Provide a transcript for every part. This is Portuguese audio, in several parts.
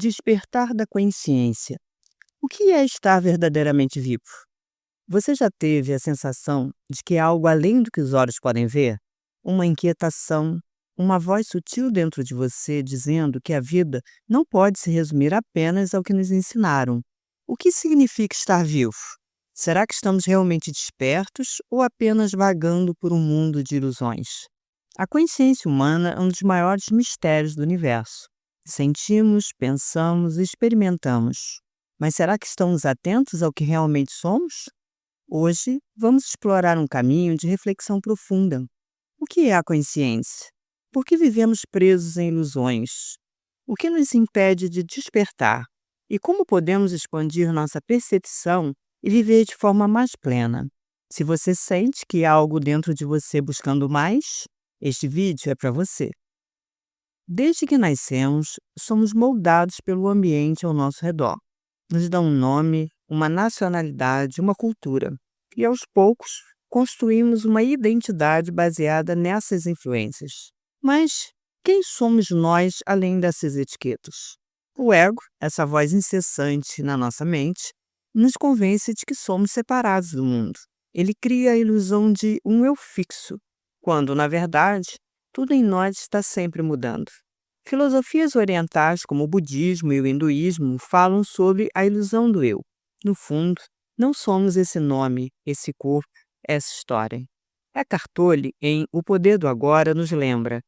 Despertar da consciência. O que é estar verdadeiramente vivo? Você já teve a sensação de que há algo além do que os olhos podem ver? Uma inquietação, uma voz sutil dentro de você dizendo que a vida não pode se resumir apenas ao que nos ensinaram. O que significa estar vivo? Será que estamos realmente despertos ou apenas vagando por um mundo de ilusões? A consciência humana é um dos maiores mistérios do universo. Sentimos, pensamos e experimentamos. Mas será que estamos atentos ao que realmente somos? Hoje, vamos explorar um caminho de reflexão profunda. O que é a consciência? Por que vivemos presos em ilusões? O que nos impede de despertar? E como podemos expandir nossa percepção e viver de forma mais plena? Se você sente que há algo dentro de você buscando mais, este vídeo é para você. Desde que nascemos, somos moldados pelo ambiente ao nosso redor. Nos dão um nome, uma nacionalidade, uma cultura. E aos poucos, construímos uma identidade baseada nessas influências. Mas quem somos nós além dessas etiquetas? O ego, essa voz incessante na nossa mente, nos convence de que somos separados do mundo. Ele cria a ilusão de um eu fixo, quando, na verdade, tudo em nós está sempre mudando. Filosofias orientais, como o budismo e o hinduísmo, falam sobre a ilusão do eu. No fundo, não somos esse nome, esse corpo, essa história. Eckhart Tolle, em O Poder do Agora, nos lembra: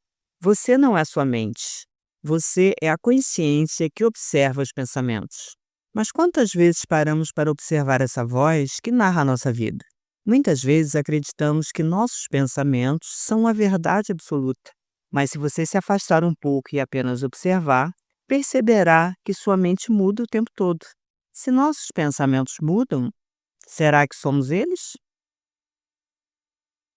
você não é sua mente. Você é a consciência que observa os pensamentos. Mas quantas vezes paramos para observar essa voz que narra a nossa vida? Muitas vezes acreditamos que nossos pensamentos são a verdade absoluta. Mas se você se afastar um pouco e apenas observar, perceberá que sua mente muda o tempo todo. Se nossos pensamentos mudam, será que somos eles?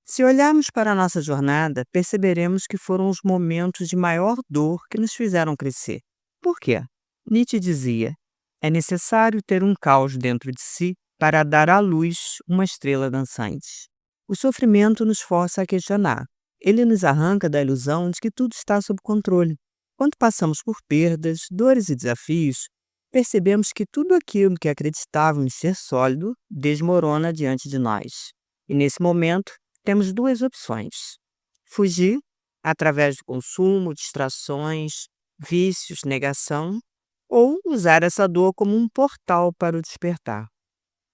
Se olharmos para a nossa jornada, perceberemos que foram os momentos de maior dor que nos fizeram crescer. Por quê? Nietzsche dizia: é necessário ter um caos dentro de si para dar à luz uma estrela dançante. O sofrimento nos força a questionar. Ele nos arranca da ilusão de que tudo está sob controle. Quando passamos por perdas, dores e desafios, percebemos que tudo aquilo que acreditávamos ser sólido desmorona diante de nós. E nesse momento, temos duas opções: fugir, através do consumo, distrações, vícios, negação, ou usar essa dor como um portal para o despertar.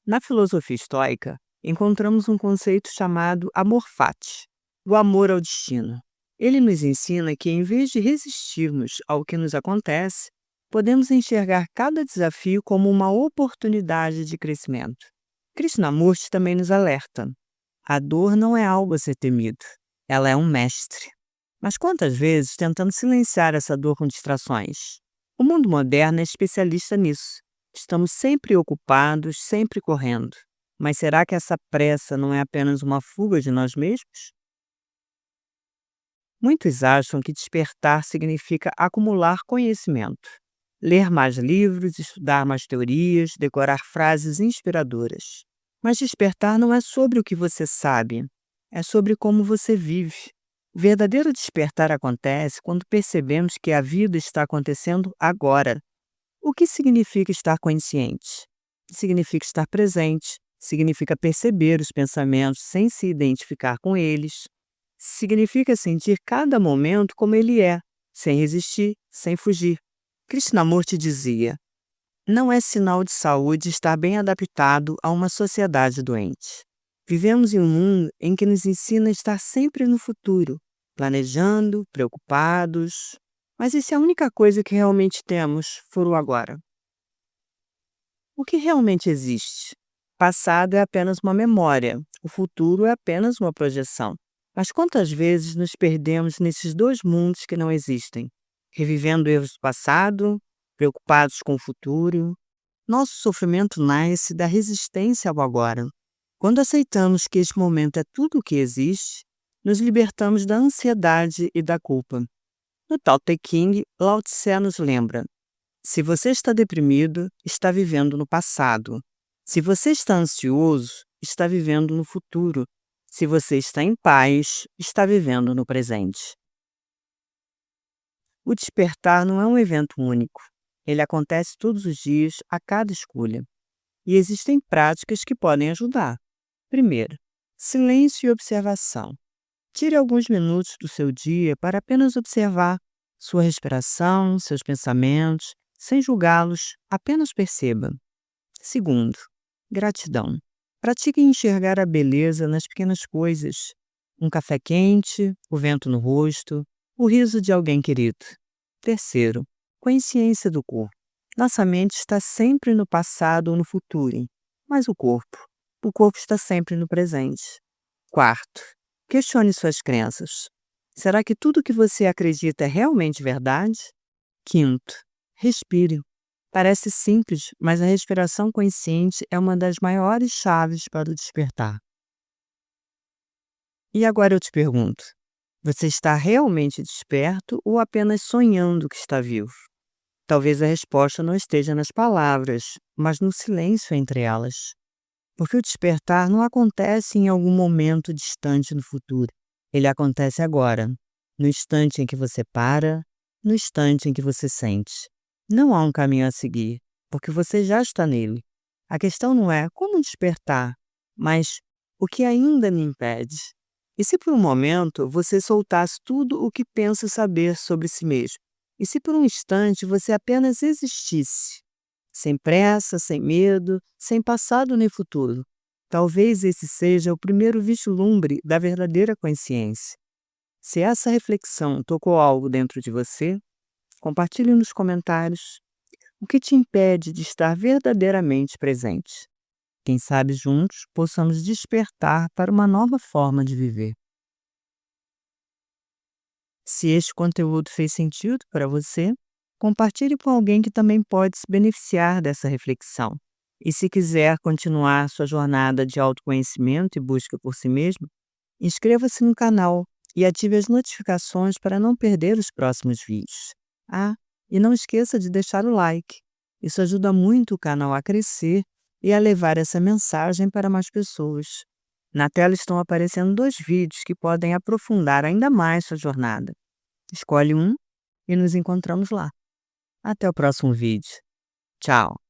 Na filosofia estoica, encontramos um conceito chamado amor fati, o amor ao destino. Ele nos ensina que, em vez de resistirmos ao que nos acontece, podemos enxergar cada desafio como uma oportunidade de crescimento. Krishnamurti também nos alerta: a dor não é algo a ser temido, ela é um mestre. Mas quantas vezes tentamos silenciar essa dor com distrações? O mundo moderno é especialista nisso. Estamos sempre ocupados, sempre correndo. Mas será que essa pressa não é apenas uma fuga de nós mesmos? Muitos acham que despertar significa acumular conhecimento. Ler mais livros, estudar mais teorias, decorar frases inspiradoras. Mas despertar não é sobre o que você sabe, é sobre como você vive. O verdadeiro despertar acontece quando percebemos que a vida está acontecendo agora. O que significa estar consciente? Significa estar presente, significa perceber os pensamentos sem se identificar com eles, significa sentir cada momento como ele é, sem resistir, sem fugir. Krishnamurti dizia: não é sinal de saúde estar bem adaptado a uma sociedade doente. Vivemos em um mundo em que nos ensina a estar sempre no futuro, planejando, preocupados. Mas e se a única coisa que realmente temos for o agora? O que realmente existe? O passado é apenas uma memória, o futuro é apenas uma projeção. Mas quantas vezes nos perdemos nesses dois mundos que não existem? Revivendo erros do passado, preocupados com o futuro. Nosso sofrimento nasce da resistência ao agora. Quando aceitamos que este momento é tudo o que existe, nos libertamos da ansiedade e da culpa. No Tao Te Ching, Lao Tse nos lembra: se você está deprimido, está vivendo no passado. Se você está ansioso, está vivendo no futuro. Se você está em paz, está vivendo no presente. O despertar não é um evento único. Ele acontece todos os dias, a cada escolha. E existem práticas que podem ajudar. Primeiro, silêncio e observação. Tire alguns minutos do seu dia para apenas observar sua respiração, seus pensamentos, sem julgá-los, apenas perceba. Segundo, gratidão. Pratique enxergar a beleza nas pequenas coisas. Um café quente, o vento no rosto, o riso de alguém querido. Terceiro, consciência do corpo. Nossa mente está sempre no passado ou no futuro, mas o corpo está sempre no presente. Quarto, questione suas crenças. Será que tudo que você acredita é realmente verdade? Quinto, respire. Parece simples, mas a respiração consciente é uma das maiores chaves para o despertar. E agora eu te pergunto: você está realmente desperto ou apenas sonhando que está vivo? Talvez a resposta não esteja nas palavras, mas no silêncio entre elas. Porque o despertar não acontece em algum momento distante no futuro. Ele acontece agora, no instante em que você para, no instante em que você sente. Não há um caminho a seguir, porque você já está nele. A questão não é como despertar, mas o que ainda me impede. E se por um momento você soltasse tudo o que pensa saber sobre si mesmo? E se por um instante você apenas existisse? Sem pressa, sem medo, sem passado nem futuro. Talvez esse seja o primeiro vislumbre da verdadeira consciência. Se essa reflexão tocou algo dentro de você, compartilhe nos comentários o que te impede de estar verdadeiramente presente. Quem sabe juntos possamos despertar para uma nova forma de viver. Se este conteúdo fez sentido para você, compartilhe com alguém que também pode se beneficiar dessa reflexão. E se quiser continuar sua jornada de autoconhecimento e busca por si mesmo, inscreva-se no canal e ative as notificações para não perder os próximos vídeos. E não esqueça de deixar o like. Isso ajuda muito o canal a crescer e a levar essa mensagem para mais pessoas. Na tela estão aparecendo 2 vídeos que podem aprofundar ainda mais sua jornada. Escolhe um e nos encontramos lá. Até o próximo vídeo. Tchau!